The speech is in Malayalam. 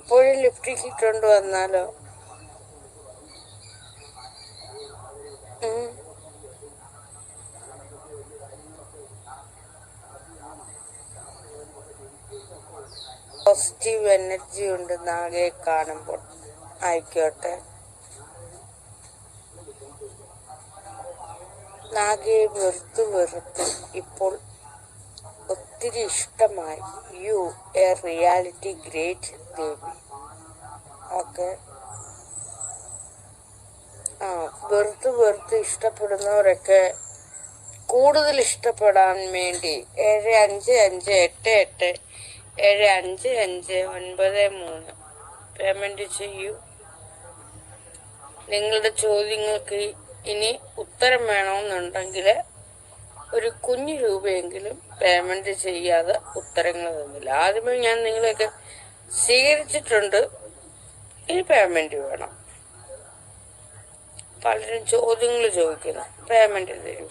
എപ്പോഴും ലിപ്സ്റ്റിക് ഇട്ടുകൊണ്ട് വന്നാലോ? പോസിറ്റീവ് എനർജി ഉണ്ട് നാഗയെ കാണുമ്പോൾ. ആയിക്കോട്ടെ, നാഗയെ വെറുത്ത് ഇപ്പോൾ ഒത്തിരി ഇഷ്ടമായി. You a reality great Devi. Okay, വെറുത്ത് ഇഷ്ടപ്പെടുന്നവരൊക്കെ കൂടുതൽ ഇഷ്ടപ്പെടാൻ വേണ്ടി 7558875593 പേയ്മെന്റ് ചെയ്യൂ. നിങ്ങളുടെ ചോദ്യങ്ങൾക്ക് ഇനി ഉത്തരം വേണമെന്നുണ്ടെങ്കിൽ ഒരു കുഞ്ഞു രൂപയെങ്കിലും പേയ്മെന്റ് ചെയ്യാതെ ഉത്തരങ്ങൾ തന്നില്ല. ആദ്യമേ ഞാൻ നിങ്ങളെയൊക്കെ സ്വീകരിച്ചിട്ടുണ്ട്, ഇനി പേയ്മെന്റ് വേണം. പലരും ചോദ്യങ്ങൾ ചോദിക്കുന്നു, പേയ്മെന്റ് തരൂ.